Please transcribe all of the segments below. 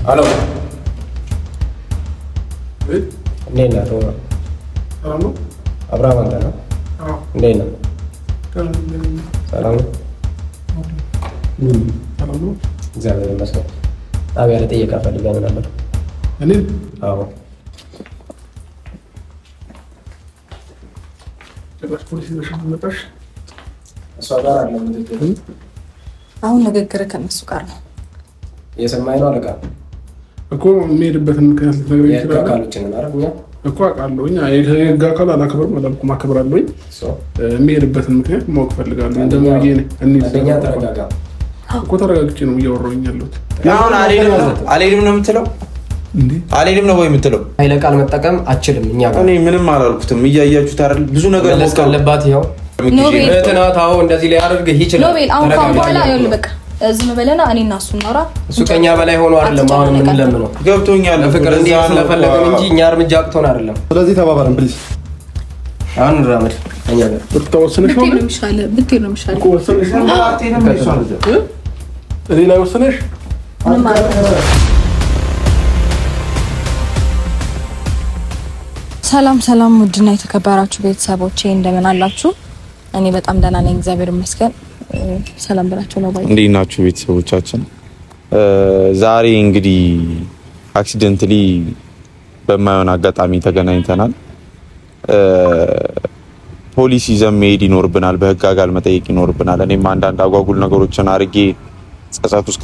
አሎ እንዴት ነህ? ሰላም ነው? አብርሃም አንተ ነህ? አዎ። እንዴት ነህ? ሰላም ነው? ሰላም ነው? እግዚአብሔር ይመስገን። ጣቢያ ልጠይቅህ ፈልገህ ነበር። እኔ? አዎ። ፖሊስ ይዘሽ መጣሽ? እሷ ጋር አለ ምንድን አሁን ንግግር ከነሱ ጋር ነው። እየሰማኸኝ ነው አለቃ? እኮ የምሄድበትን ምክንያት ልትነግረኝ ይችላል? አካሎችን አረኛ እኮ አውቃለሁ። የህግ አካል አላከብርም አላልኩም፣ አከብራለሁኝ። የምሄድበትን ምክንያት ማወቅ ፈልጋለሁ። እንደኛ ተረጋጋ እኮ ተረጋግቼ ነው እያወራሁኝ ያለሁት። አሁን አልሄድም ነው የምትለው? አልሄድም ነው ወይ የምትለው? ኃይለ ቃል መጠቀም አችልም። እኛ ጋር እኔ ምንም አላልኩትም። እያያችሁት አይደል? ብዙ ነገር ለስካለባት ይኸው እህትናታው እንደዚህ ሊያደርግህ ይችላል። ኖቤል አሁን በኋላ ይኸውልህ በቃ ዝም በለና እኔና እሱ እናውራ። እሱ ከኛ በላይ ሆኖ አይደለም አሁን ምን ለምነው ገብቶኛል። ፍቅር እንዴ ስለፈለግን እንጂ እኛ እርምጃ አቅቶን አይደለም። ስለዚህ ተባባረን ፕሊዝ። አሁን ራመድ ከኛ ጋር ብትወስነሽ ነው ብትሄድ ነው የሚሻለው እኮ ወስነሽ እኔ ላይ ወስነሽ ሰላም ሰላም፣ ውድና የተከበራችሁ ቤተሰቦቼ እንደምን አላችሁ? እኔ በጣም ደህና ነኝ፣ እግዚአብሔር ይመስገን። ሰላም ብላችሁ ነው ባይ። እንዴት ናችሁ ቤተሰቦቻችን? ዛሬ እንግዲህ አክሲደንትሊ በማይሆን አጋጣሚ ተገናኝተናል። ፖሊስ ይዘን መሄድ ይኖርብናል፣ በህግ አካል መጠየቅ ይኖርብናል። እኔም አንዳንድ አጓጉል ነገሮችን አድርጌ ጸጸት ውስጥ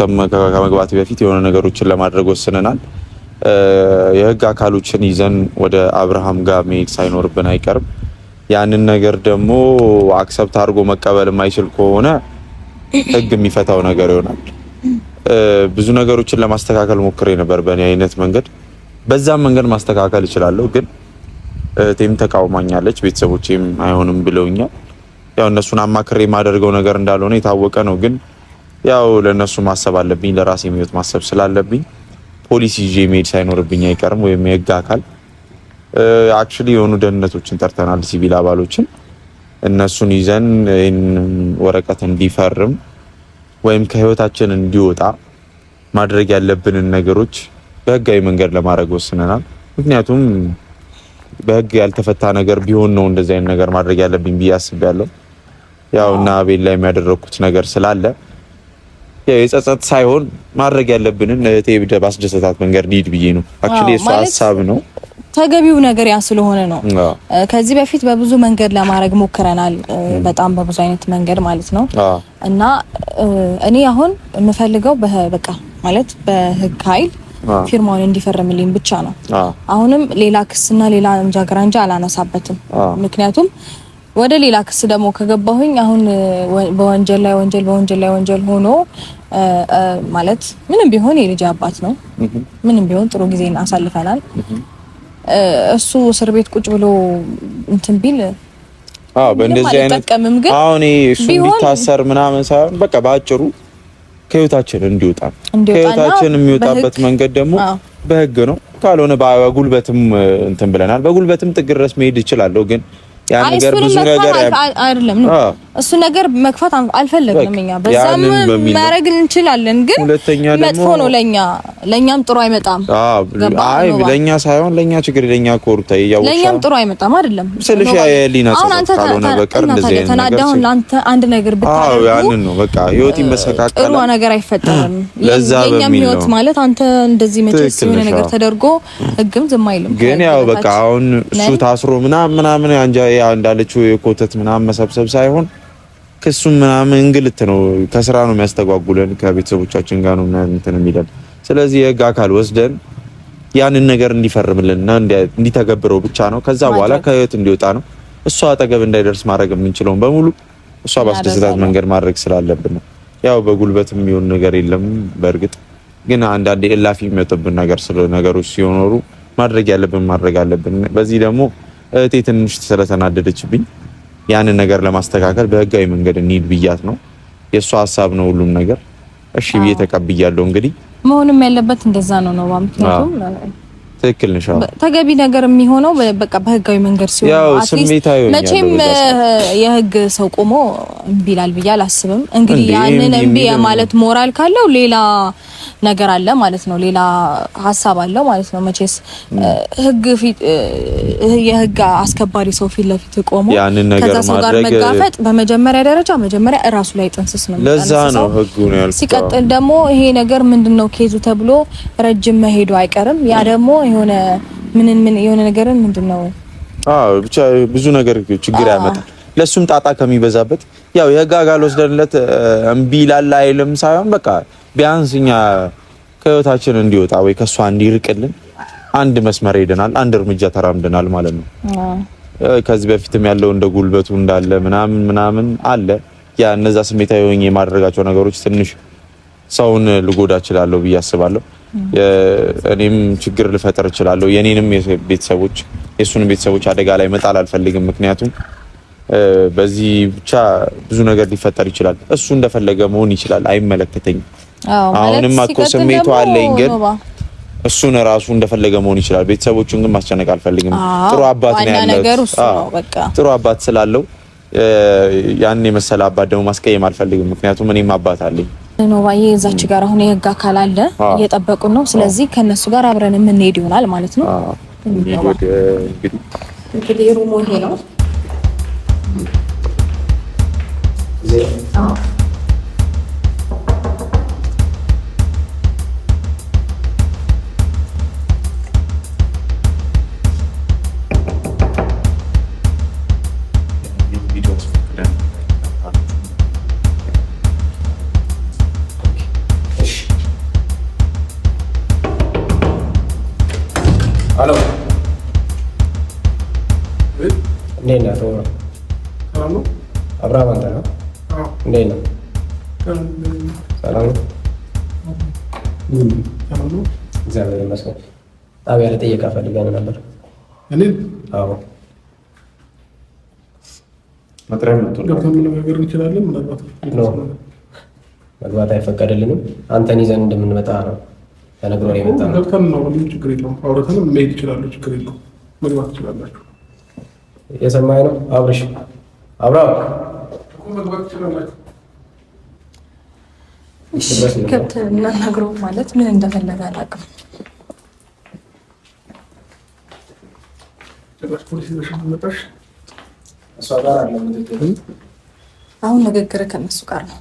ከመግባት በፊት የሆነ ነገሮችን ለማድረግ ወስነናል። የህግ አካሎችን ይዘን ወደ አብርሃም ጋር መሄድ ሳይኖርብን አይቀርም። ያንን ነገር ደግሞ አክሰፕት አድርጎ መቀበል የማይችል ከሆነ ህግ የሚፈታው ነገር ይሆናል። ብዙ ነገሮችን ለማስተካከል ሞክሬ ነበር በእኔ አይነት መንገድ። በዛም መንገድ ማስተካከል እችላለሁ፣ ግን እህቴም ተቃውማኛለች፣ ቤተሰቦቼም አይሆንም ብለውኛል። ያው እነሱን አማክሬ የማደርገው ነገር እንዳልሆነ የታወቀ ነው፣ ግን ያው ለእነሱ ማሰብ አለብኝ፣ ለራሴ ህይወት ማሰብ ስላለብኝ ፖሊስ ይዤ መሄድ ሳይኖርብኝ አይቀርም። ወይም የህግ አካል አክቹሊ የሆኑ ደህንነቶችን ጠርተናል፣ ሲቪል አባሎችን። እነሱን ይዘን ወረቀት እንዲፈርም ወይም ከህይወታችን እንዲወጣ ማድረግ ያለብንን ነገሮች በህጋዊ መንገድ ለማድረግ ወስነናል። ምክንያቱም በህግ ያልተፈታ ነገር ቢሆን ነው እንደዚህ አይነት ነገር ማድረግ ያለብኝ ብዬ አስቤያለሁ። ያው እና አቤል ላይ የሚያደረኩት ነገር ስላለ የጸጸት ሳይሆን ማድረግ ያለብንን እህቴ ባስደሰታት መንገድ ሊድ ብዬ ነው። አክቹሊ እሱ ሐሳብ ነው፣ ተገቢው ነገር ያ ስለሆነ ነው። ከዚህ በፊት በብዙ መንገድ ለማድረግ ሞክረናል፣ በጣም በብዙ አይነት መንገድ ማለት ነው። እና እኔ አሁን የምፈልገው በቃ ማለት በህግ ኃይል ፊርማውን እንዲፈርምልኝ ብቻ ነው። አሁንም ሌላ ክስና ሌላ እንጃግራንጃ አላነሳበትም። ምክንያቱም ወደ ሌላ ክስ ደግሞ ከገባሁኝ አሁን በወንጀል ላይ ወንጀል በወንጀል ላይ ወንጀል ሆኖ ማለት ምንም ቢሆን የልጅ አባት ነው። ምንም ቢሆን ጥሩ ጊዜ አሳልፈናል። እሱ እስር ቤት ቁጭ ብሎ እንትን ቢል በእንደዚህ አይነት አሁን እሱ ቢታሰር ምናምን ሳይሆን በቃ ባጭሩ ከህይወታችን እንዲወጣ ከህይወታችን የሚወጣበት መንገድ ደግሞ በህግ ነው። ካልሆነ በጉልበትም እንትን ብለናል። በጉልበትም ጥግ ድረስ መሄድ ይችላል፣ ግን ያ ነገር ብዙ ነገር አይደለም ነው። እሱ ነገር መክፋት አልፈለግንም እኛ። በዛም ማድረግ እንችላለን፣ ግን መጥፎ ነው ለኛም ጥሩ አይመጣም። አይ ለኛ ሳይሆን ለኛ ችግር ለኛ ኮርታ ያያው ለኛም ጥሩ አይመጣም አይደለም። ስለዚህ ያሊና ካልሆነ በቀር እንደዚህ አይነት ነገር ተናዳሁን አንተ አንድ ነገር ብታደርጉ ያንን ነው በቃ ህይወት ይመሰካከላል፣ ጥሩ ነገር አይፈጠርም። ለኛም ህይወት ማለት አንተ እንደዚህ መቼስ የሆነ ነገር ተደርጎ ህግም ዝም አይልም። ግን ያው በቃ አሁን እሱ ታስሮ ምናምን አንጃ እንዳለችው የኮተት ምናምን መሰብሰብ ሳይሆን ክሱም ምናምን እንግልት ነው። ከስራ ነው የሚያስተጓጉለን፣ ከቤተሰቦቻችን ጋር ነው እንትን የሚለን። ስለዚህ የህግ አካል ወስደን ያንን ነገር እንዲፈርምልንና እንዲተገብረው ብቻ ነው። ከዛ በኋላ ከህይወት እንዲወጣ ነው። እሷ አጠገብ እንዳይደርስ ማድረግ የምንችለውን በሙሉ እሷ ባስደሰታት መንገድ ማድረግ ስላለብን ነው። ያው በጉልበት የሚሆን ነገር የለም። በእርግጥ ግን አንዳንዴ እላፊ የሚወጥብን ነገር ነገሮች ሲኖሩ ማድረግ ያለብን ማድረግ አለብን። በዚህ ደግሞ እህቴ ትንሽ ስለተናደደችብኝ ያንን ነገር ለማስተካከል በህጋዊ መንገድ እንሂድ ብያት ነው። የእሷ ሀሳብ ነው ሁሉም ነገር። እሺ ብዬ ተቀብያለሁ። እንግዲህ መሆንም ያለበት እንደዛ ነው። ምክንያቱም ትክክል ነሽ። ተገቢ ነገር የሚሆነው በቃ በህጋዊ መንገድ ሲሆን ያው ስሜታዊ ነው። መቼም የህግ ሰው ቆሞ እምቢ ይላል ብዬ አላስብም። እንግዲህ ያንን እምቢ ማለት ሞራል ካለው ሌላ ነገር አለ ማለት ነው። ሌላ ሀሳብ አለው ማለት ነው። መቼስ ህግ ፊት የህግ አስከባሪ ሰው ፊት ለፊት ቆሞ ከዛ ሰው ጋር መጋፈጥ በመጀመሪያ ደረጃ መጀመሪያ እራሱ ላይ ጥንስስ ነው። ለዛ ነው ህጉ ነው ያልኩት። ሲቀጥል ደግሞ ይሄ ነገር ምንድነው ኬዙ ተብሎ ረጅም መሄዱ አይቀርም። ያ ደግሞ የሆነ ምን የሆነ ነገርን ምንድነው ብቻ ብዙ ነገር ችግር ያመጣል። ለሱም ጣጣ ከሚበዛበት ያው የህግ አካል ወስደንለት እምቢ ይላል አይልም ሳይሆን በቃ ቢያንስ እኛ ከህይወታችን እንዲወጣ ወይ ከሷ እንዲርቅልን አንድ መስመር ሄደናል፣ አንድ እርምጃ ተራምደናል ማለት ነው። ከዚህ በፊትም ያለው እንደ ጉልበቱ እንዳለ ምናምን አለ። ያ እነዛ ስሜታዊ ሆኜ የማድረጋቸው ነገሮች ትንሽ ሰውን ልጎዳ እችላለሁ ብዬ አስባለሁ። እኔም ችግር ልፈጠር እችላለሁ። የኔንም ቤተሰቦች የሱንም ቤተሰቦች አደጋ ላይ መጣል አልፈልግም። ምክንያቱም በዚህ ብቻ ብዙ ነገር ሊፈጠር ይችላል። እሱ እንደፈለገ መሆን ይችላል፣ አይመለከተኝም። አሁንም እኮ ስሜቱ አለኝ፣ ግን እሱን ራሱ እንደፈለገ መሆን ይችላል። ቤተሰቦቹን ግን ማስጨነቅ አልፈልግም። ጥሩ አባት ነው ያለው። ጥሩ አባት ስላለው ያን የመሰለ አባት ደግሞ ማስቀየም አልፈልግም። ምክንያቱም እኔም አባት አለኝ። ኖባዬ እዛች ጋር አሁን የህግ አካል አለ እየጠበቁን ነው። ስለዚህ ከነሱ ጋር አብረን የምንሄድ ይሆናል ማለት ነው። እንግዲህ ሩሙ ይሄ ነው። Halo. እንዴት ነህ? ሰላም ነው? አብርሃም አንተ ነህ? አዎ። እንዴት ነህ? ሰላም ነው? ሰላም ነው? እግዚአብሔር ይመስገን። ጣቢያ ልጠይቅህ ፈልገህ ነበር። እኔን? አዎ። መጥሪያ መጥቶ ገብተን መነጋገር እንችላለን። ምናልባት መግባት አይፈቀድልንም። አንተን ይዘን እንደምንመጣ ነው ተነግሮን የመጣ ነው። ገብተን ነው ምንም ችግር የለውም። አውርተንም መሄድ ይችላሉ። ችግር የለውም። መግባት ትችላላችሁ። የሰማኸኝ ነው አብርሽ? አብርሃም እኮ መግባት ትችላላችሁ። እሺ ገብተን እናናግረው ማለት ምን እንደፈለገ አላውቅም። ጭራሽ ፖሊስ ይዘሽ መጣሽ? እሷ ጋር አለ ምትክ አሁን ንግግር ከነሱ ጋር ነው።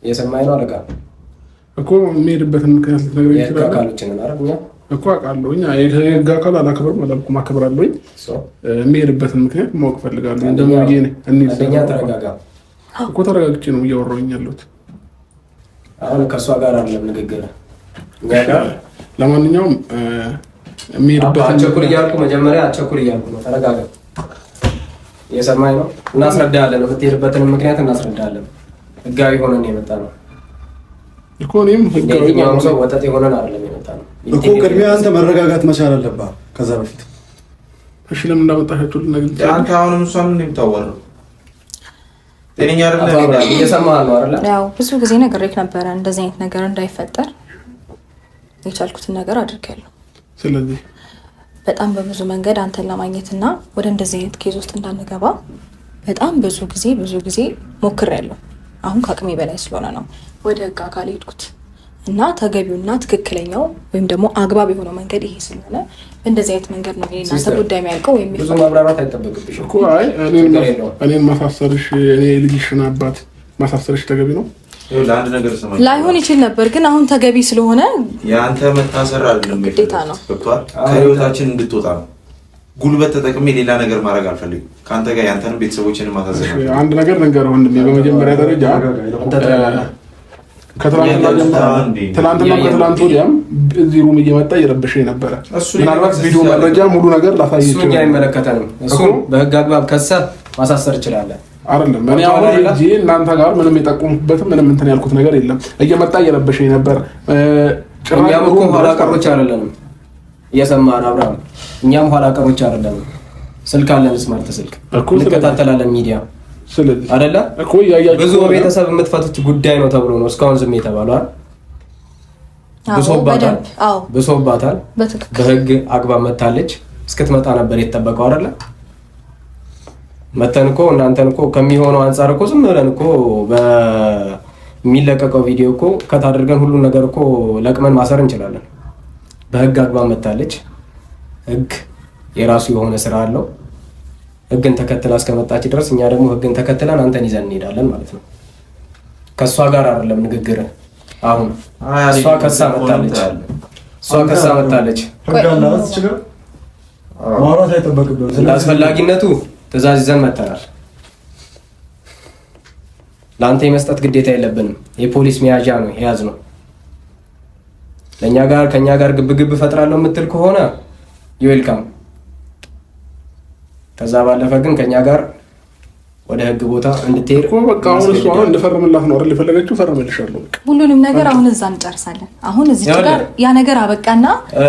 የሰማኸኝ ነው አለቃ እኮ የሚሄድበትን ምክንያት ልትነግረኝ ይችላል? አካሎችን አረኛ እኮ አውቃለሁ። የህግ አካል አላከብርም አላልኩም፣ አከብራለሁኝ። የሚሄድበትን ምክንያት ማወቅ ፈልጋለሁ። እንደኛ ተረጋጋ እኮ ተረጋግቼ ነው እያወራሁኝ ያለሁት። አሁን ከእሷ ጋር አይደለም ንግግር እኛ ጋር። ለማንኛውም የሚሄድበትን አቸኩል እያልኩ መጀመሪያ አቸኩል እያልኩ ነው። ተረጋጋ። የሰማኸኝ ነው። እናስረዳለን። የምትሄድበትን ምክንያት እናስረዳለን። ህጋዊ ሆነን የመጣ ነው እኮ። እኔም ህጋዊ ነው ሰው ወጣት የሆነን አይደለም የመጣ ነው እኮ። ቅድሚያ አንተ መረጋጋት መቻል አለብህ ከዛ በፊት። እሺ ለምን እንዳመጣሻችሁ ልነግርህ። አንተ አሁንም እሷን ምን የምታወራው? ጤነኛ አይደለም። እየሰማህ ነው አይደል? ያው ብዙ ጊዜ ነግሬህ ነበረ እንደዚህ አይነት ነገር እንዳይፈጠር የቻልኩትን ነገር አድርጌያለሁ። ስለዚህ በጣም በብዙ መንገድ አንተን ለማግኘትና ወደ እንደዚህ አይነት ኬዝ ውስጥ እንዳንገባ በጣም ብዙ ጊዜ ሞክሬያለሁ። አሁን ከአቅሜ በላይ ስለሆነ ነው ወደ ህግ አካል ሄድኩት እና ተገቢውና ትክክለኛው ወይም ደግሞ አግባብ የሆነው መንገድ ይሄ ስለሆነ እንደዚህ አይነት መንገድ ነው እናንተ ጉዳይ የሚያልቀው። ወይም ብዙ ማብራራት አይጠበቅብሽም እኮ። አይ እኔን ማሳሰርሽ፣ እኔ ልጅሽን አባት ማሳሰርሽ ተገቢ ነው? ለአንድ ነገር ሰማኝ ላይሆን ይችል ነበር፣ ግን አሁን ተገቢ ስለሆነ ያንተ መታሰር አይደለም ግዴታ ነው። ከህይወታችን እንድትወጣ ነው። ጉልበት ተጠቅሜ ሌላ ነገር ማድረግ አልፈልግም። ከአንተ ጋር ያንተንም ቤተሰቦችንም ማሳዘን ነው። አንድ ነገር ልንገርህ ወንድሜ፣ በመጀመሪያ ደረጃ ትናንትና ከትናንት ወዲያም እዚህ ሩም እየመጣ እየረበሸኝ ነበረ። ምናልባት ቪዲዮ መረጃ ሙሉ ነገር ላሳይ ይችላል። እሱ አይመለከተንም። እሱ በህግ አግባብ ከሰህ ማሳሰር ይችላል። አይደለም እኔ አሁን እጂ እናንተ ጋር ምንም የጠቁምበትም ምንም እንትን ያልኩት ነገር የለም። እየመጣ እየረበሸኝ ነበር። እኛም እኮ ኋላ ቀሮች አይደለንም። እየሰማን አብርሃም፣ እኛም ኋላ ቀሮች አይደለንም። ስልክ አለን፣ ስማርት ስልክ እንከታተላለን ሚዲያ። ስለዚህ አይደለ እኮ ያያችሁ ብዙ ቤተሰብ የምትፈቱት ጉዳይ ነው ተብሎ ነው እስካሁን ዝም የተባለው አይደል? ብሶባታል። በህግ አግባብ መታለች። እስክትመጣ ነበር የተጠበቀው አይደለ? መተን እኮ እናንተን እኮ ከሚሆነው አንፃር እኮ ዝም ብለን እኮ የሚለቀቀው ቪዲዮ እኮ ከታደርገን ሁሉን ነገር እኮ ለቅመን ማሰር እንችላለን። በህግ አግባብ መታለች። ህግ የራሱ የሆነ ስራ አለው። ህግን ተከትላ እስከመጣች ድረስ እኛ ደግሞ ህግን ተከትለን አንተን ይዘን እንሄዳለን ማለት ነው። ከእሷ ጋር አይደለም ንግግር። አሁን እሷ ከሳ መጣለች። ማውራት አይጠበቅብንም። አስፈላጊነቱ ትዕዛዝ ይዘን መጥተናል። ለአንተ የመስጠት ግዴታ የለብንም። የፖሊስ መያዣ ነው የያዝነው። ከኛ ጋር ግብግብ ፈጥራለሁ የምትል ከሆነ ዩዌልካም። ከዛ ባለፈ ግን ከኛ ጋር ወደ ህግ ቦታ እንድትሄድ በቃ አሁን እሱ አሁን እንደፈረምላት ነው አይደል የፈለገችው? ፈረምልሻለሁ። ሁሉንም ነገር አሁን እዛ እንጨርሳለን። አሁን እዚህ ጋር ያ ነገር አበቃና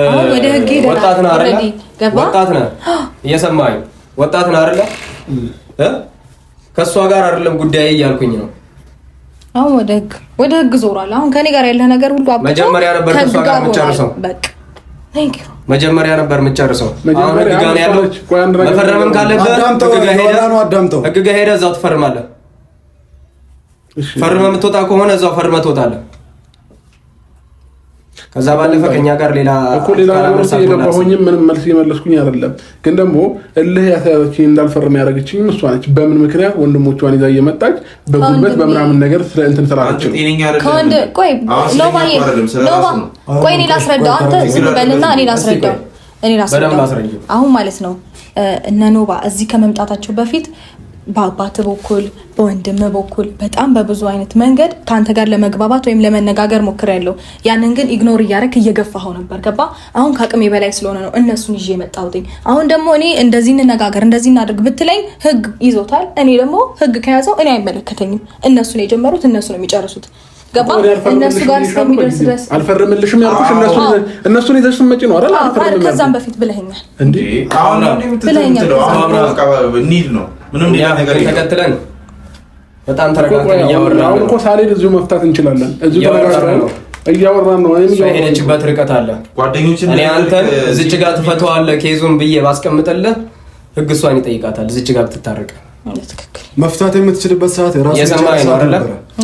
አሁን ወደ ህግ ሄደናል። ወጣት ነህ አይደል? ወጣት ነህ፣ እየሰማኸኝ? ወጣት ነህ አይደል? ከእሷ ጋር አይደለም ጉዳይ እያልኩኝ ነው። አሁን ወደ ህግ ዞሯል። አሁን ከኔ ጋር ያለ ነገር ሁሉ አበቃ። መጀመሪያ ነበር ከእሷ ጋር የምትጨርሰው። በቃ ቴንክ ዩ መጀመሪያ ነበር የምትጨርሰው። አሁን ህግ ጋር ያለው መፈረምም ካለብህ ህግ ጋር ሄደህ እዛው ትፈርማለህ። ፈርመህ የምትወጣ ከሆነ እዛው ፈርመህ ትወጣለህ። ከዛ ባለፈ ከኛ ጋር ሌላ የገባሁኝም ምንም መልስ የመለስኩኝ አይደለም። ግን ደግሞ እልህ ያሳያችኝ እንዳልፈርም ያደረገችኝ እሷ ነች። በምን ምክንያት ወንድሞቿን ይዛ እየመጣች በጉልበት በምናምን ነገር እንትን ስላለች ነው። ቆይ እኔ ላስረዳው፣ አንተ ዝም በልና እኔ ላስረዳው። አሁን ማለት ነው እነ ኖባ እዚህ ከመምጣታቸው በፊት በአባት በኩል በወንድም በኩል በጣም በብዙ አይነት መንገድ ከአንተ ጋር ለመግባባት ወይም ለመነጋገር ሞክሬያለሁ። ያንን ግን ኢግኖር እያደረክ እየገፋኸው ነበር። ገባ? አሁን ከአቅሜ በላይ ስለሆነ ነው እነሱን ይዤ የመጣሁት። አሁን ደግሞ እኔ እንደዚህ እንነጋገር እንደዚህ እናድርግ ብትለኝ ህግ ይዞታል። እኔ ደግሞ ህግ ከያዘው እኔ አይመለከተኝም። እነሱ ነው የጀመሩት፣ እነሱ ነው የሚጨርሱት። ገባ? እነሱ ጋር እስከሚደርስ ድረስ አልፈርምልሽም ያልኩሽ እነሱን ይዘሽ ስትመጪ ነው አይደል? አልፈርምልሽም ከዛም በፊት ብለኸኛል እንዴ? አሁን ነው የምትለው? እንሂድ ነው ምንም ነገር ተከትለን በጣም ተረጋግተን እያወራን ነው እኮ። ሳሌድ እዚሁ መፍታት እንችላለን። እዚሁ ተረጋግተን እያወራን ነው። ሄደችበት ርቀት አለ። ጓደኞችን እኔ አንተን እዚች ጋር ትፈተዋለህ ኬዙን ብዬ ባስቀምጥልህ ህግ እሷን ይጠይቃታል። እዚች ጋር ብትታረቅ መፍታት የምትችልበት ሰዓት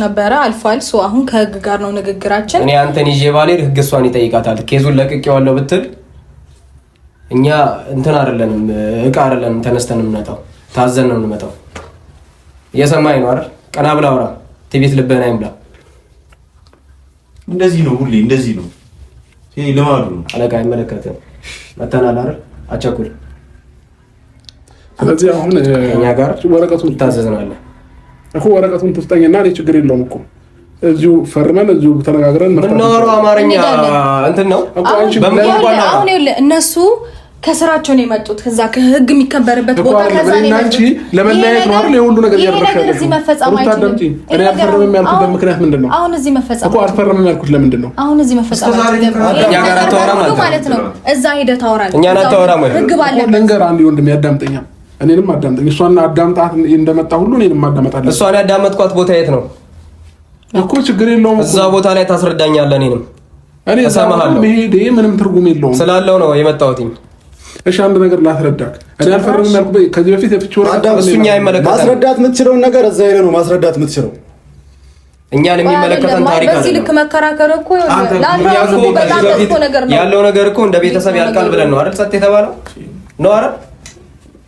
ነበረ አልፏል። ሶ አሁን ከህግ ጋር ነው ንግግራችን። እኔ አንተን ይዤ ባልሄድ ህግ እሷን ይጠይቃታል። ኬዙን ለቅቄዋለሁ ብትል እኛ እንትን አይደለንም፣ እቃ አይደለንም። ተነስተን እንመጣው ታዘን ነው እንመጣው። እየሰማኸኝ ነው አይደል? ቀና ብላ አውራ። ትቤት ልብህን አይምላ። እንደዚህ ነው፣ ሁሌ እንደዚህ ነው። ይሄ ልማዱ ነው። አለቃ አይመለከትም። መተናል አይደል? አቸኩል። ስለዚህ አሁን እኛ ጋር ወረቀቱን ታዘዝናለህ እኮ። ወረቀቱን ትስጠኝና እኔ ችግር የለውም እኮ እዚሁ ፈርመን እዚሁ ተነጋግረን ምናወራው አማርኛ እንትን ነው። አሁን እነሱ ከስራቸው ነው የመጡት። ከዛ ከህግ የሚከበርበት ቦታ ከዛ ነው እንጂ ለመለያየት ነው አይደል? የሁሉ ነገር ያደረሻል። እዚህ መፈጸም አይችልም። እኔ አልፈርምም ያልኩት ምክንያት ምንድነው? አሁን እዚህ መፈጸም እኮ አልፈርምም ያልኩት ለምንድን ነው? አሁን እዚህ መፈጸም አይችልም። እኛ ጋር አታወራም ማለት ነው። እዛ ሄደህ ታወራለህ። እኛ አታወራም ማለት ህግ ባለበት ልንገር። አንድ ወንድም ያዳምጠኛ፣ እኔንም አዳምጠኝ። እሷን አዳምጣት እንደመጣ ሁሉ እኔንም አዳምጣለሁ። እሷን ያዳመጥኳት ቦታ የት ነው እኮ? ችግር የለውም። እዛ ቦታ ላይ ታስረዳኛለህ። እኔ እሰማሃለሁ። መሄዴ ምንም ትርጉም የለውም ስላለው ነው የመጣሁት። እሺ አንድ ነገር ላስረዳክ። እኔ አልፈርምም ያልኩት ከዚህ በፊት የፍቺ ወረቀት እሱኛ አይመለከተንም። ማስረዳት የምትችለውን ነገር እዛ ሄደህ ነው ማስረዳት የምትችለው። እኛን የሚመለከተን ታሪክ አለ። በዚህ ልክ መከራከር እኮ ያለው ነገር እኮ እንደ ቤተሰብ ያልቃል ብለን ነው አይደል? ጸጥ የተባለው ነው አይደል?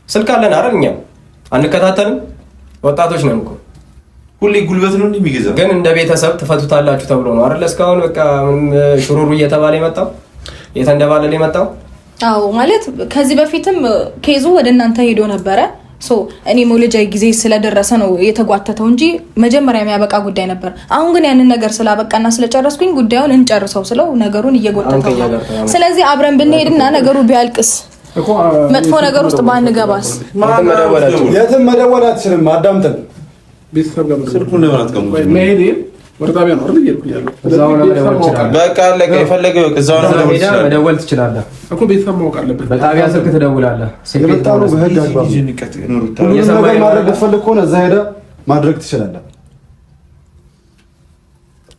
ስልክ አለን አይደል? እኛ አንከታተልም። ወጣቶች ነን እኮ ሁሌ ጉልበት ነው እንደሚገዛ። ግን እንደ ቤተሰብ ትፈቱታላችሁ ተብሎ ነው አይደል? እስካሁን በቃ ሽሩሩ እየተባለ የመጣው እየተንደባለለ የመጣው። አዎ ማለት ከዚህ በፊትም ኬዙ ወደ እናንተ ሄዶ ነበረ። ሶ እኔ ሞለጃ ጊዜ ስለደረሰ ነው የተጓተተው እንጂ መጀመሪያ የሚያበቃ ጉዳይ ነበር። አሁን ግን ያንን ነገር ስላበቃና ስለጨረስኩኝ ጉዳዩን እንጨርሰው ስለው ነገሩን እየጎተተው ነው። ስለዚህ አብረን ብንሄድና ነገሩ ቢያልቅስ መጥፎ ነገር ውስጥ ባንገባስ? የትም መደወል አትችልም። አዳምጠን ቤተሰብ ጋር ስልኩን ነው አትቀሙ። መሄዴ ወደ ጣቢያ ነው አይደል? ይልኩኛል። እዛው ነው መደወል ይችላል። በቃ አለቀ። የፈለገው እዛው ነው መደወል ትችላለህ እኮ። ቤተሰብ ማወቅ አለበት። በጣቢያ ስልክ ትደውላለህ። የመጣው በህግ አግባብ ሁሉንም ነገር ማድረግ ብትፈልግ ከሆነ እዛ ሄደህ ማድረግ ትችላለህ።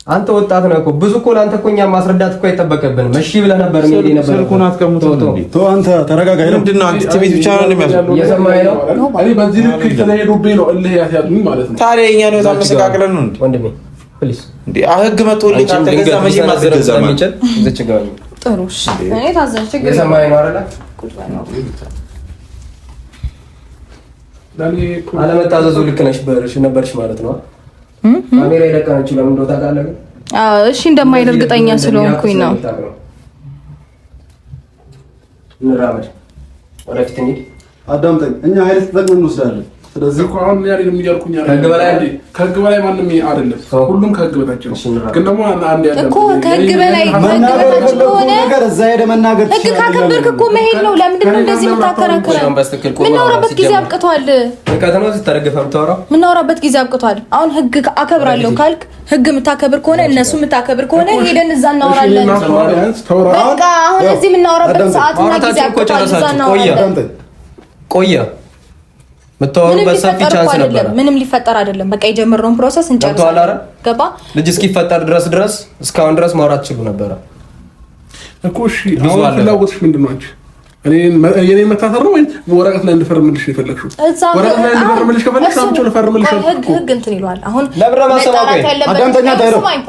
አንተ ወጣት ነህ እኮ ብዙ እኮ ለአንተ እኮ እኛም ማስረዳት እኮ አይጠበቅብንም። እሺ ብለህ ነበር መሄድ ነበር። ስልኩን አትቀሙት እንዴ? ተው አንተ ተረጋጋ። ምንድን ነው አንተ ቤት ብቻ ነው እንደሚያስፈልግ እየሰማኸኝ ነው? እኔ በዚህ ልክ ስለሄዱብኝ ነው እልህ ያስያዙኝ ማለት ነው። ታዲያ እኛ ነው ተመሰቃቅለን ነው እንዴ? ወንድሜ ፕሊዝ እንዴ ህግ መጥቶልኝ ካልተገዛ መቼ ማዘረዘ ማለት እዚች ጋር ጥሩ እሺ እኔ ታዘዝኩ ግን የሰማይ ነው አይደል አለመታዘዙ ልክ ነሽ ነበርሽ ማለት ነው ካሜራ ይለቀናችሁ ለምን እንደው ታውቃለህ አዎ እሺ እንደማይል እርግጠኛ ስለሆንኩኝ ነው እንራመድ ወደፊት እንሂድ አዳምጠኝ እኛ ኃይል ተጠቅመን እንወስዳለን ስለዚህ እኮ አሁን ያለው የሚያልኩኝ ከህግ በላይ ማንም አይደለም ሁሉም ከህግ በታች ነው ግን ደግሞ አንድ ያለው እኮ ከህግ በላይ በታች ሆነ ነገር እዛ ሄደ መናገር ህግ ካከበርክ እኮ መሄድ ነው ለምንድን ነው እንደዚህ የምታከራከረው ምናወራበት ጊዜ አብቅቷል ከተነው ተረገፈ ምታወራው ምናወራበት ጊዜ አብቅቷል አሁን ህግ አከብራለሁ ካልክ ህግ የምታከብር ከሆነ እነሱ የምታከብር ከሆነ ሄደን እዛ እናወራለን በቃ አሁን እዚህ የምናወራበት ሰዓትና ጊዜ አብቅቷል እዛ እናወራለን ቆየ መተዋወሩበት ሰፊ ቻንስ ነበር ምንም ሊፈጠር አይደለም በቃ የጀመረውን ፕሮሰስ እንጨርሳለን ገባ ልጅ እስኪፈጠር ድረስ እስካሁን ድረስ ማውራት ይችላል ነበር እኮ እሺ አሁን ፍላጎትሽ ምንድነው አንቺ የኔ መታሰር ነው ወይ ወረቀት ላይ እንድፈርምልሽ የፈለግሽው ወረቀት ላይ እንድፈርምልሽ ከፈለግሽ አምጪው ልፈርምልሽ ህግ እንትን ይሏል አሁን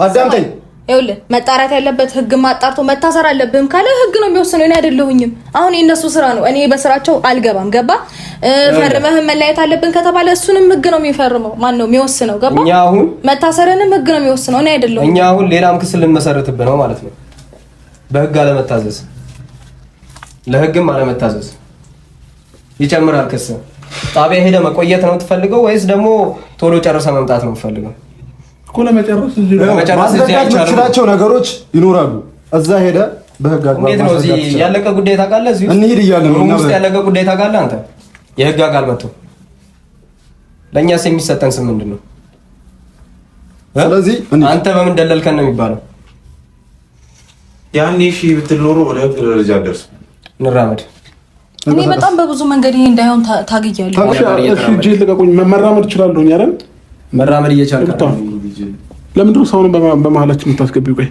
አዳምጠኝ ይኸውልህ መጣራት ያለበት ህግ ማጣርቶ መታሰር አለብህም ካለ ህግ ነው የሚወስነው እኔ አይደለሁኝም አሁን የነሱ ስራ ነው እኔ በስራቸው አልገባም ገባ ፈርመህ መለያየት አለብን ከተባለ እሱንም ህግ ነው የሚፈርመው ማን ነው የሚወስነው ገባ እኛ አሁን መታሰርንም ህግ ነው የሚወስነው እኔ አይደለሁም እኛ አሁን ሌላም ክስ ልንመሰርትብህ ነው ማለት ነው በህግ አለመታዘዝ ለህግም አለመታዘዝ ይጨምራል ክስ ጣቢያ ሄደ መቆየት ነው የምትፈልገው ወይስ ደግሞ ቶሎ ጨርሰህ መምጣት ነው የምትፈልገው እኮ ለመጨረስ የምትችላቸው ነገሮች ይኖራሉ እዛ ሄደ በህግ አግባብ እንዴት ነው እዚህ ያለቀ ጉዳይ ታውቃለህ እዚህ እንሂድ እያልን ነው ውስጥ ያለቀ ጉዳይ ታውቃለህ አንተ የህግ አካል መጥቶ ለእኛስ የሚሰጠን ስም ምንድን ነው ስለዚህ አንተ በምን ደለልከን ነው የሚባለው ያኔ እሺ ብትል ኖሮ ወደ ህግ ደረጃ ደርስ እንራመድ እኔ በጣም በብዙ መንገድ ይሄ እንዳይሆን ታግያለሁ እሺ እጄ ልቀቁኝ መራመድ እችላለሁ አይደል መራመድ እየቻልክ ለምንድን ነው ሰውን በመሀላችን የምታስገቢው ቆይ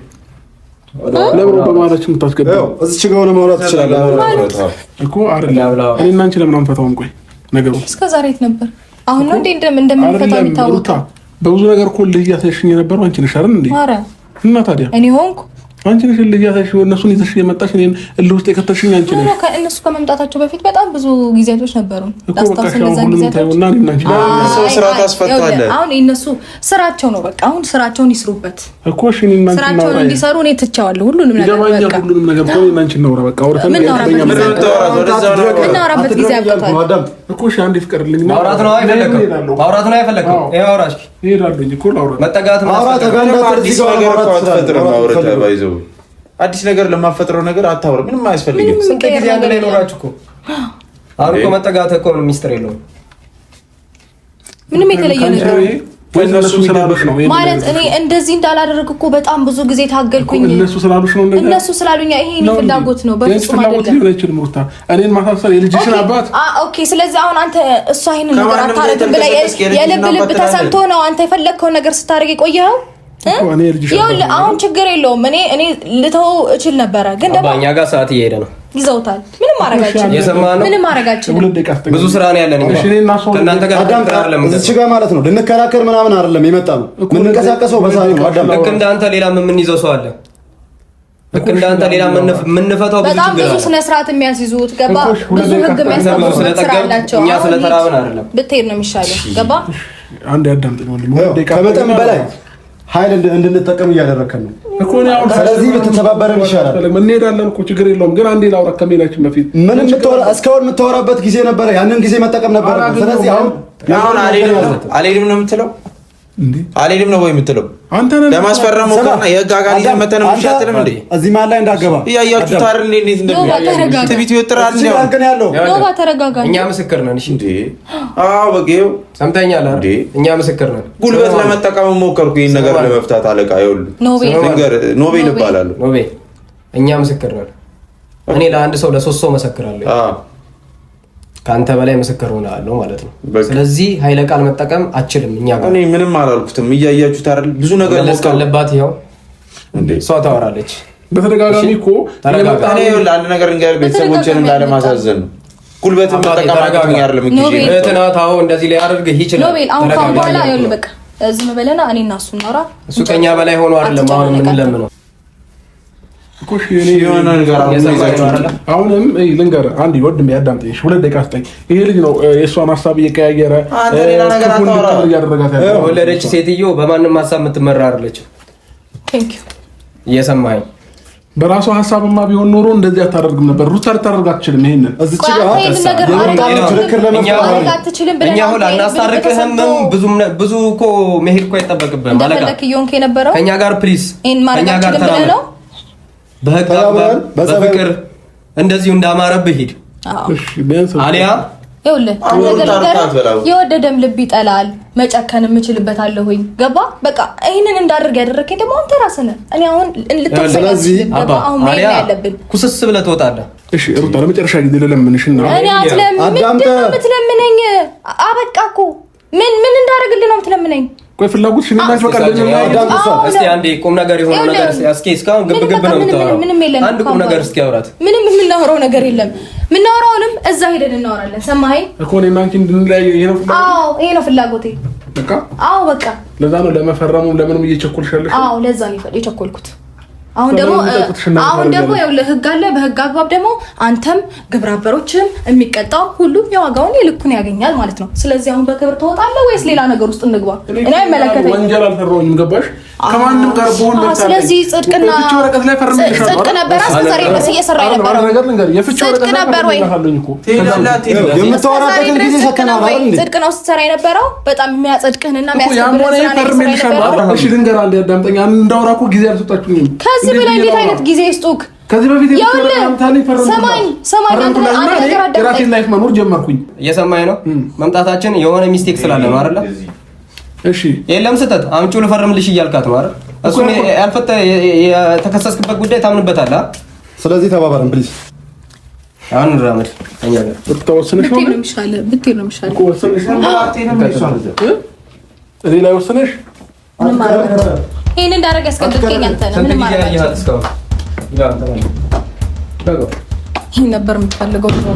ለምን በመሀላችን የምታስገቢው እዚች ጋር ሆነ ማውራት ትችላለህ እኮ አይደል እኔና አንቺ ለምን አንፈታውም ቆይ ነገሩ እስከ ዛሬ የት ነበር አሁን ነው እንዴ እንደምንፈታው የሚታወቀው በብዙ ነገር እኮ ልያተሽኝ የነበረው አንቺ ነሽ አይደል እንዴ ኧረ እና ታዲያ እኔ ሆንኩ አንቺ ነሽ ልያተሽ እነሱን ይዘሽ የመጣሽ እኔን እልህ ውስጥ የከተሽኝ አንቺ ነሽ እነሱ ከመምጣታቸው በፊት በጣም ብዙ ጊዜያቶች ነበሩ ላስታውስ እንደዛ ጊዜያቶች ስራ ታስፈታለ አሁን እነሱ ስራቸው ነው በቃ አሁን ስራቸውን ይስሩበት እኮ እሺ እኔና አንቺ ስራቸውን እንዲሰሩ እኔ ትቻለሁ ሁሉንም ነገር በቃ ሁሉንም ነገር እኮ እኔና አንቺ ነው በቃ አውርተን እናወራበት ጊዜ አብቅቷል እኮ እሺ አንዴ ፍቀርልኝ ማውራት ነው አይፈለግም ይሄ አውራሽ ይሄዳልኝ እኮ ላውራ መጠጋት ማውራት አዲስ ነገር ባይዘው አዲስ ነገር ለማፈጥረው ነገር አታወራ ምንም አያስፈልግም ስንት ጊዜ አንድ ላይ ኖራችሁ እኮ አሁን እኮ መጠጋት እኮ ነው ሚስጥር የለውም ምንም የተለየ ነገር እነሱ ስላሉሽ ነው ማለት እኔ እንደዚህ እንዳላደረግ እኮ በጣም ብዙ ጊዜ ታገልኩኝ እነሱ ስላሉሽ ነው እንደዚህ እነሱ ስላሉኝ ይሄ እኔ ፍላጎት ነው በፍጹም አይደለም ሩታ እኔን ማሳሰር የልጅሽን አባት ኦኬ ስለዚህ አሁን አንተ እሷ ይሄን ነገር አታረግም ብላ የልብ ተሰምቶ ነው አንተ የፈለግከው ነገር ስታደርግ የቆየኸው ይኸውልህ አሁን ችግር የለውም እኔ ልተው እችል ነበረ ግን ደግሞ እኛ ጋር ሰዓት እየሄደ ነው ይዘውታል ምንም አረጋችን ብዙ ስራ ነው ያለን ከእናንተ ጋር አይደለም እዚህ ጋር ማለት ነው ልንከራከር ምናምን አይደለም የመጣ ነው የምንንቀሳቀሰው በሰዓት ነው አዳም ልክ እንዳንተ ሌላ የምንይዘው ሰው አለ ልክ እንዳንተ ሌላ የምንፈታው ብዙ በጣም ብዙ ስነ ስርዓት የሚያስይዙት ገባ ብዙ ህግ የሚያስቀምጡ ስራ አላቸው እኛ ስለተራብን አይደለም ብትሄድ ነው የሚሻለው ገባ አንድ ያዳምጥኝ ወንድም ከመጠን በላይ ኃይል እንድንጠቀም እያደረከን ነው እኮ ነው አሁን ስለዚህ ብትተባበረን ይሻላል እንሄዳለን እኮ ችግር የለውም ግን አንዴ ላውራ ከመሄዳችን በፊት ምን እስካሁን የምታወራበት ጊዜ ነበረ ያንን ጊዜ መጠቀም ነበር ስለዚህ አሁን አልሄድም ነው የምትለው እንዴ አልሄድም ነው ወይ የምትለው አንተ ነህ ለማስፈረም ሞከርና የህግ አጋር ይዘን መተን ምሻትልም እንዴ እዚህ ማን ላይ እንዳገባ እያያችሁ ታር እንዴት እንደሚያዩ ትቢት ይወጥራል ነው ኖባ ተረጋጋ እኛ ምስክር ነን እሺ እንዴ አዎ በጌው ሰምተኛል አይደል እኛ ምስክር ነን ጉልበት ለመጠቀም ሞከርኩ ይሄን ነገር ለመፍታት አለቃ ይኸውልህ ኖቤ ይባላል ኖቤ እኛ ምስክር ነን እኔ ለአንድ ሰው ለሶስት ሰው መሰክራለሁ ካንተ በላይ ምስክር ሆነአለው ማለት ነው ስለዚህ ኃይለ ቃል መጠቀም አችልም እኛ ጋር እኔ ምንም አላልኩትም እያያችሁት አይደል ብዙ ነገር ለስካለባት ይሄው እንዴ እሷ ታወራለች በተደጋጋሚ እኮ እኔ ለአንድ ነገር እንገር ቤተሰቦችን እንዳለማሳዘን ነው ጉልበት መጠቀም አቅቶኝ አይደለም እህትና ታው እንደዚህ ላይ አድርገህ ይችላል ኖቤል አሁን ካሁን በኋላ ይኸውልህ በቃ ዝም በለና እኔ እና እሱ እናውራ። እሱ ከኛ በላይ ሆኖ አይደለም አሁን ምን ለምነው እኮ የሆነ ነገር አሁንም ልንገርህ፣ አንድ ወንድሜ ያዳምጠኝ፣ 2 ደቂቃ ስጠኝ። ይሄ ልጅ ነው የእሷን ሀሳብ እየቀያየረ ወለደች ሴትዮ በማንም ሀሳብ የምትመራ አይደለችም። እየሰማኸኝ በራሷ ሀሳብማ ቢሆን ኖሮ እንደዚህ አታደርግም ነበር። ሩታ ልታደርግ አትችልም። ይሄንን እዚህ ጋር እኛ ሁላ እናስታርቅህም። ብዙ እኮ መሄድ እኮ አይጠበቅብህም። ከእኛ ጋር ፕሊስ፣ ከእኛ ጋር ተራመድ። በህግ በፍቅር እንደዚሁ እንዳማረብህ ሂድ። አሊያ የወደደም ልብ ይጠላል። መጨከን የምችልበት አለሁኝ። ገባ በቃ ይሄንን እንዳደርግ ያደረከኝ ደግሞ አንተ ራስህ ነህ። እኔ አሁን አሁን መሄድ ያለብን ኩስስ ብለህ ትወጣለህ። እሺ ሩታ፣ ለመጨረሻ ጊዜ ልለምንሽና እኔ አትለምነኝ። አበቃ እኮ ምን እንዳደርግልህ ነው የምትለምነኝ? ቆይ ፍላጎትሽ እኔ ማለት በቃ እስቲ አንዴ ቁም ነገር የሆነ ነገር እስኪ እስካሁን ግብ ነው የምታወራው። አንድ ቁም ነገር እስኪ አውራት። ምንም የምናወራው ነገር የለም። የምናወራውንም እዛ ሄደን እናወራለን። ሰማኸኝ እኮ እኔ እና አንቺ እንድንለያይ ይሄ ነው ፍላጎቴ። አዎ ይሄ ነው ፍላጎቴ። በቃ አዎ በቃ ለዛ ነው ለመፈረሙም ለምንም እየቸኮልሻለሽ። አዎ ለዛ ነው የቸኮልኩት። አሁን ደግሞ ያው ህግ አለ። በህግ አግባብ ደግሞ አንተም ግብረ አበሮችም የሚቀጣው ሁሉ የዋጋውን የልኩን ያገኛል ማለት ነው። ስለዚህ አሁን በክብር ትወጣለህ ወይስ ሌላ ነገር ውስጥ እንግባ? እኔ አይመለከተኝም። ወንጀል አልሰራሁኝም። ገባሽ? ከማንም ጋር በሆነ ስለዚህ ጽድቅና ወረቀት ላይ ፈርምልሻለሁ። ጽድቅ ነበር አስከዛሬ ድረስ እየሰራ የነበረው የፍቺ ወረቀት ነበር ወይ? የምታወራበትን ጊዜ ሰከናል አይደል? ጽድቅ ነው ስትሰራ የነበረው። በጣም የሚያጸድቅህና የሚያስከብርህ ስራ ፈርምልሻለሁ። እሺ ልንገር፣ አንዴ አዳምጠኝ። እንዳወራ እኮ ጊዜ አልሰጣችሁኝም። ከዚህ በላይ እንዴት አይነት ጊዜ ይስጡክ? ከዚህ በፊት ሰማኝ የራሴን ላይፍ መኖር ጀመርኩኝ። እየሰማኝ ነው። መምጣታችን የሆነ ሚስቴክ ስላለ ነው አይደለ? እሺ የለም ስህተት አምጪው ልፈርምልሽ እያልካት ነው አይደል? እሱ ያልፈተ የተከሰስክበት ጉዳይ ታምንበታለህ። ስለዚህ ተባባረን ፕሊዝ። አሁን ራመድ እኛ ጋር ብትወስነሽ ነው ብትይ ነው የሚሻለው እኮ ወስነሽ እዚህ ላይ ወስነሽ ይሄን እንዳደረገ ያስቀጥልከኝ አንተ ነህ። ምንም ማለት ነው። ይሄን ነበር የምትፈልገው ነው።